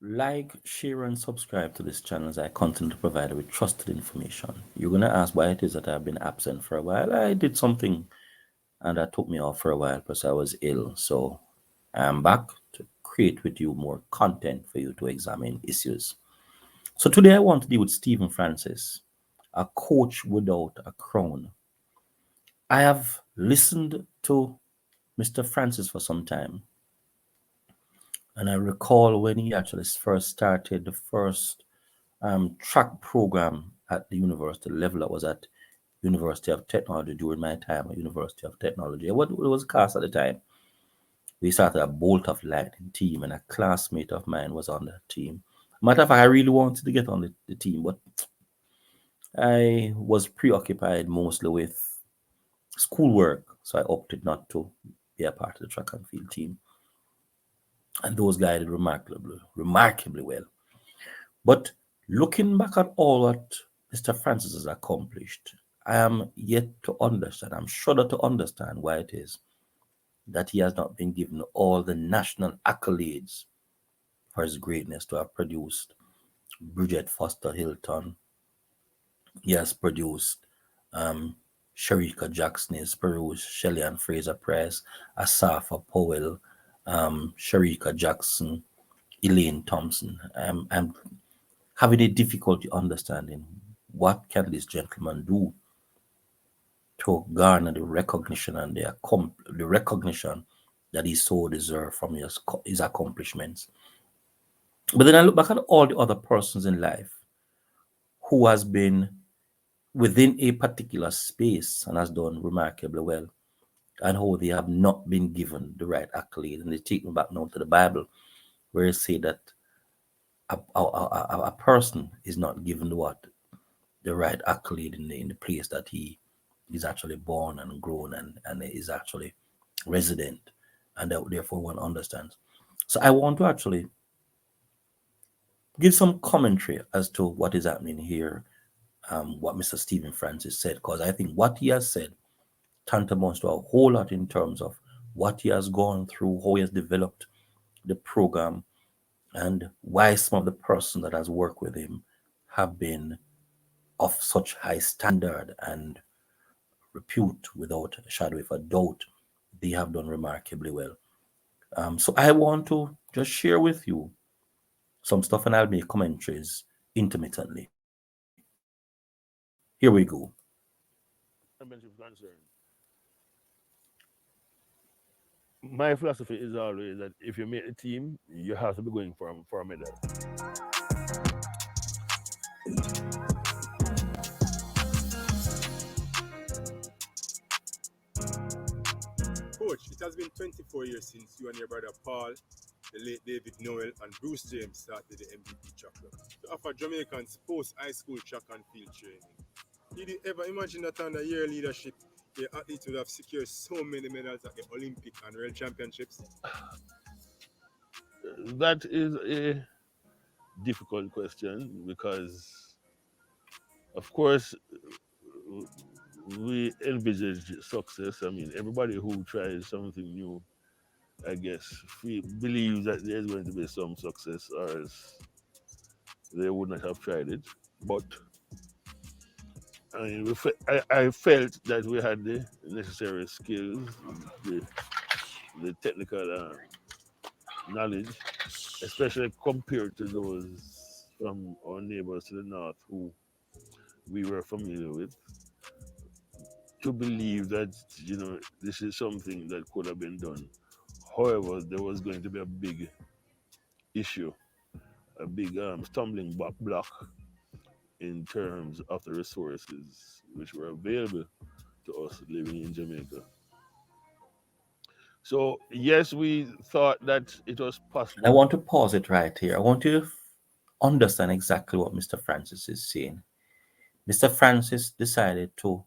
Like, share, and subscribe to this channel as I continue to provide you with trusted information. You're going to ask why it is that I've been absent for a while. I did something and that took me off for a while because I was ill. So I'm back to create with you more content for you to examine issues. So today I want to deal with Stephen Francis, a coach without a crown. I have listened to Mr. Francis for some time, and I recall when he actually first started the first track program at the university level. I was at University of Technology during my time at University of Technology. What it was cast at the time. We started a Bolt of Lightning team, and a classmate of mine was on that team. Matter of fact, I really wanted to get on the team, but I was preoccupied mostly with schoolwork, so I opted not to be a part of the track and field team. And those guys did remarkably well. But looking back at all what Mr. Francis has accomplished, I am yet to understand, I'm shudder to understand why it is that he has not been given all the national accolades for his greatness to have produced Bridget Foster Hilton. He has produced um, Sharika Jackson, he has produced Shelley and Fraser Price, Asafa Powell, Sharika Jackson, Elaine Thompson. I'm having a difficulty understanding what can this gentleman do to garner the recognition and the recognition that he so deserved from his accomplishments. But then I look back at all the other persons in life who has been within a particular space and has done remarkably well, and how they have not been given the right accolade. And they take me back now to the Bible, where it say that a person is not given the right accolade in the place that he is actually born and grown and is actually resident, and that therefore one understands. So I want to actually give some commentary as to what is happening here, what Mr. Stephen Francis said, because I think what he has said tantamounts to a whole lot in terms of what he has gone through, how he has developed the program, and why some of the persons that has worked with him have been of such high standard and repute without a shadow of a doubt. They have done remarkably well. So I want to just share with you some stuff and I'll make commentaries intermittently. Here we go. Championship concerned, my philosophy is always that if you make the team, you have to be going for a medal. Coach, it has been 24 years since you and your brother Paul, the late David Noel, and Bruce James started the MVP track club to offer Jamaicans post high school track and field training. Did you ever imagine that under your leadership, your athletes would have secured so many medals at the Olympic and World Championships? That is a difficult question because, of course, we envisage success. I mean, everybody who tries something new, I guess, believes that there's going to be some success, or else they would not have tried it. But I mean, I felt that we had the necessary skills, the, the technical knowledge, especially compared to those from our neighbors to the north who we were familiar with, to believe that this is something that could have been done. However, there was going to be a big issue, a big stumbling block in terms of the resources which were available to us living in Jamaica. So yes, we thought that it was I possible. want to pause it right here. I want you to understand exactly what Mr. Francis is saying. Mr. Francis decided to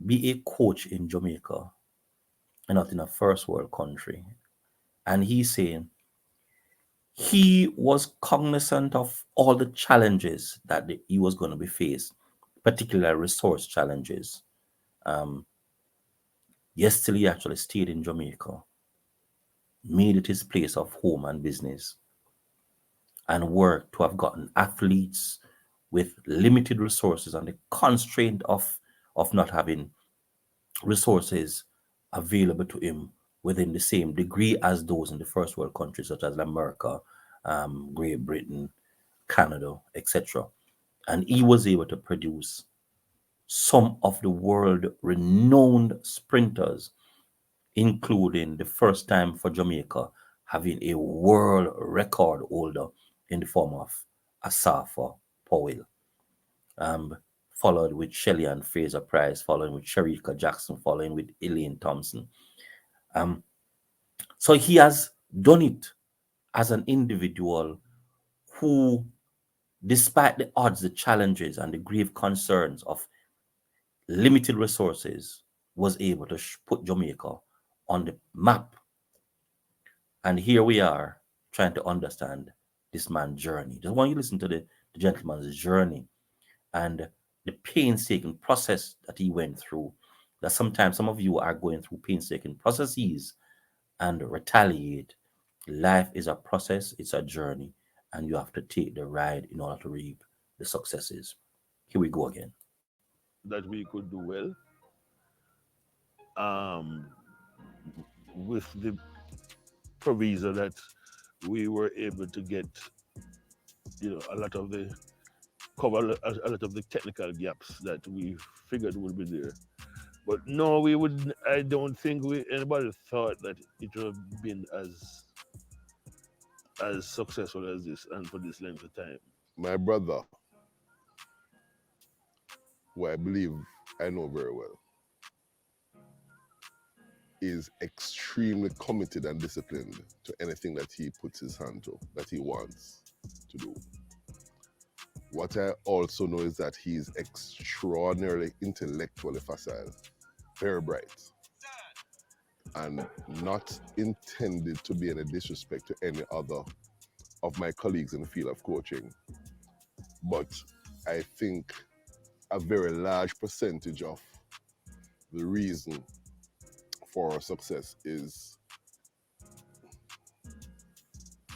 be a coach in Jamaica and not in a first world country. And he's saying he was cognizant of all the challenges that he was going to be faced, particularly resource challenges. Um, Yesterday, he actually stayed in Jamaica, made it his place of home and business, and work to have gotten athletes with limited resources and the constraint of not having resources available to him within the same degree as those in the first world countries such as America, Great Britain, Canada, etc. And he was able to produce some of the world renowned sprinters, including the first time for Jamaica having a world record holder in the form of Asafa Powell, um, followed with Shelley and Fraser Price, following with Sharika Jackson, following with Elaine Thompson. Um, so he has done it as an individual who, despite the odds, the challenges, and the grave concerns of limited resources, was able to put Jamaica on the map. And here we are trying to understand this man's journey. Just want you to listen to the gentleman's journey and the painstaking process that he went through. That sometimes some of you are going through painstaking processes and retaliate. Life is a process, it's a journey, and you have to take the ride in order to reap the successes. Here we go again. that we could do well, um, with the proviso that we were able to get, a lot of the cover a lot of the technical gaps that we figured would be there. But no, we would. I don't think anybody thought that it would have been as successful as this and for this length of time. My brother, who I believe I know very well, is extremely committed and disciplined to anything that he puts his hand to, that he wants to do. What I also know is that he is extraordinarily intellectually facile, very bright, and not intended to be any disrespect to any other of my colleagues in the field of coaching. But I think a very large percentage of the reason for our success is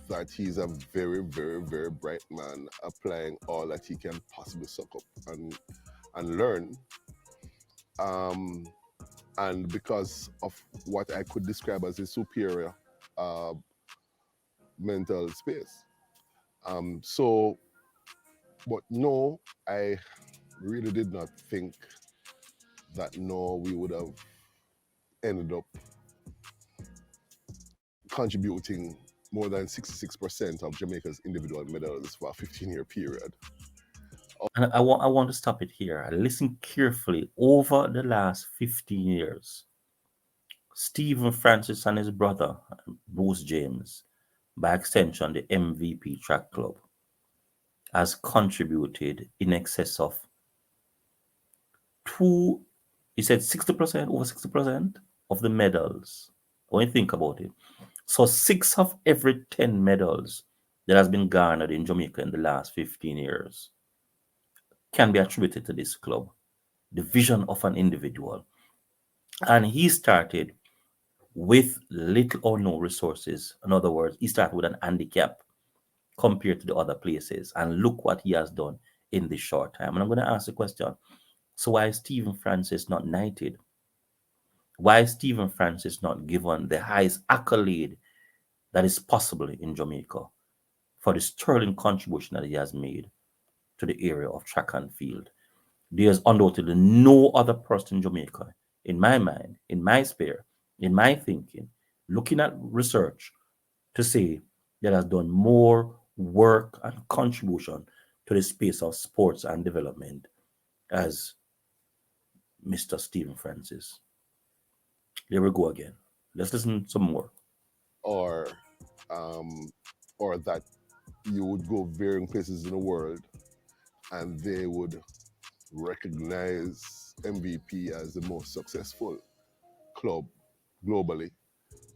that he's a very, very, very bright man, applying all that he can possibly suck up and learn. And because of what I could describe as a superior mental space. But no, I really did not think that we would have ended up contributing more than 66% of Jamaica's individual medals for a 15-year period. And I want to stop it here. Listen carefully. Over the last 15 years, Stephen Francis and his brother, Bruce James, by extension the MVP Track Club, has contributed in excess of he said 60%, over 60% of the medals. When you think about it. So 6 of every 10 medals that has been garnered in Jamaica in the last 15 years can be attributed to this club, the vision of an individual. And he started with little or no resources. In other words, he started with an handicap compared to the other places. And look what he has done in this short time. And I'm going to ask the question, so why is Stephen Francis not knighted? Why is Stephen Francis not given the highest accolade that is possible in Jamaica for the sterling contribution that he has made to the area of track and field? There's undoubtedly no other person in Jamaica, in my mind, in my sphere, in my thinking, looking at research, to say that has done more work and contribution to the space of sports and development as Mr. Stephen Francis. There we go again. Let's listen some more. Or that you would go varying places in the world and they would recognize MVP as the most successful club globally.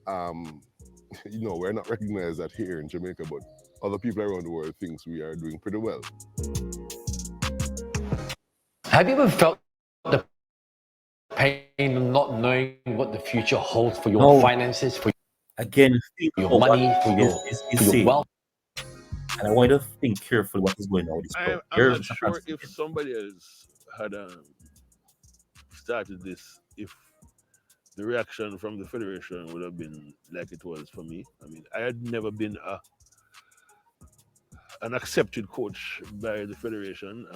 We're not recognized that here in Jamaica, but other people around the world thinks we are doing pretty well. Have you ever felt the pain of not knowing what the future holds for your finances, for Again, your money, for your saying. wealth? And I want you to think carefully what is going on with this crowd. I'm Here's not Mr. sure Francis if again. somebody else had started this, if the reaction from the federation would have been like it was for me. I mean, I had never been an accepted coach by the federation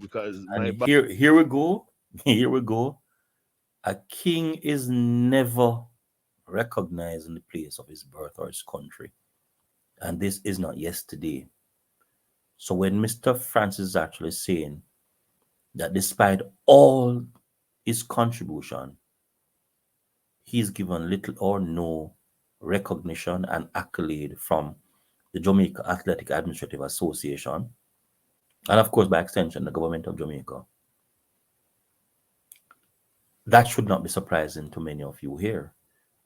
because And my back. here we go. Here we go. A king is never recognized in the place of his birth or his country. And this is not yesterday. So when Mr. Francis is actually saying that despite all his contribution, he's given little or no recognition and accolade from the Jamaica Athletic Administrative Association, and of course, by extension, the government of Jamaica. That should not be surprising to many of you here.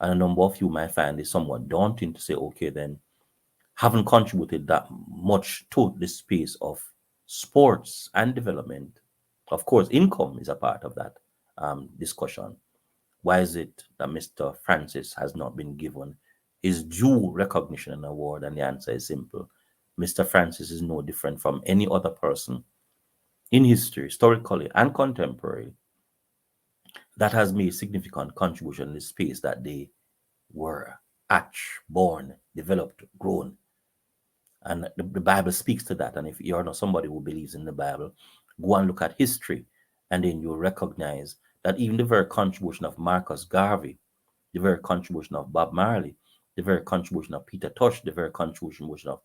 And a number of you might find it somewhat daunting to say, okay, then, haven't contributed that much to the space of sports and development. Of course, income is a part of that discussion. Why is it that Mr. Francis has not been given his due recognition and award? And the answer is simple. Mr. Francis is no different from any other person in history, historically and contemporary, that has made significant contribution in the space that they were hatched, born, developed, grown. And the Bible speaks to that. And if you're not somebody who believes in the Bible, go and look at history, and then you'll recognize that even the very contribution of Marcus Garvey, the very contribution of Bob Marley, the very contribution of Peter Tosh, the very contribution of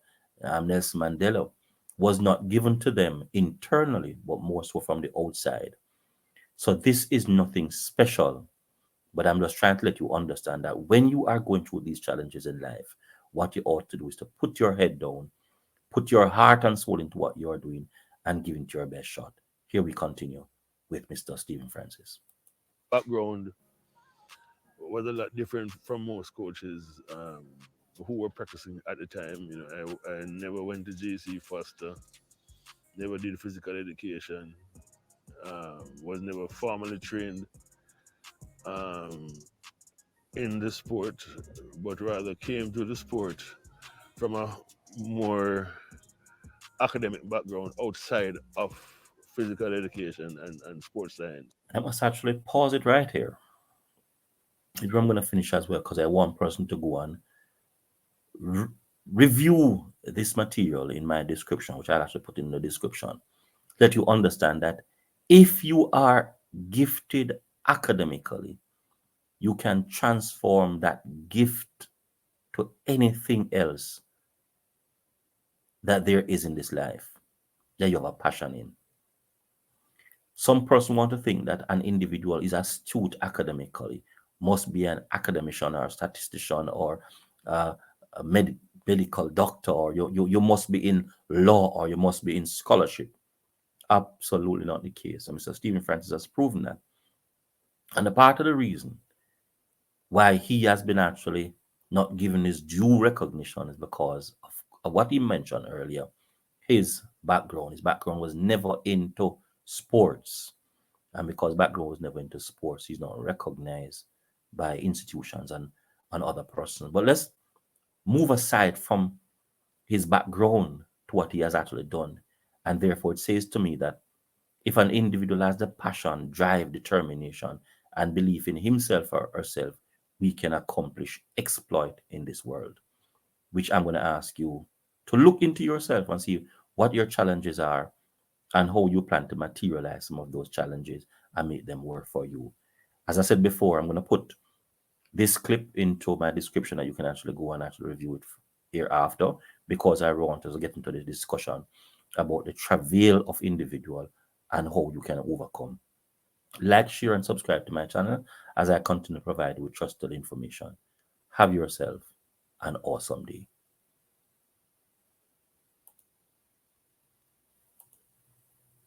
Nelson Mandela was not given to them internally, but more so from the outside. So this is nothing special, but I'm just trying to let you understand that when you are going through these challenges in life, what you ought to do is to put your head down, put your heart and soul into what you're doing, and give it your best shot. Here we continue with Mr. Stephen Francis. Background was a lot different from most coaches who were practicing at the time. You know, I never went to JC Foster, never did physical education, was never formally trained um, in the sport, but rather came to the sport from a more academic background outside of physical education and sports science. I must actually pause it right here. I'm going to finish as well because I want person to go on re- review this material in my description, which I'll actually put in the description, let you understand that if you are gifted academically, you can transform that gift to anything else that there is in this life that you have a passion in. Some person want to think that an individual is astute academically, must be an academician or a statistician or a medical doctor, or you must be in law or you must be in scholarship. Absolutely not the case. And Mr. Stephen Francis has proven that. And a part of the reason why he has been actually not given his due recognition is because of what he mentioned earlier. His background was never into sports. And because background was never into sports, he's not recognized by institutions and other persons. But let's move aside from his background to what he has actually done. And therefore, it says to me that if an individual has the passion, drive, determination, and belief in himself or herself, we can accomplish exploit in this world, which I'm going to ask you to look into yourself and see what your challenges are and how you plan to materialize some of those challenges and make them work for you. As I said before, I'm going to put this clip into my description that you can actually go and actually review it hereafter, because I want us to get into the discussion about the travail of individual and how you can overcome. Like, share, and subscribe to my channel as I continue to provide you with trusted information. Have yourself an awesome day.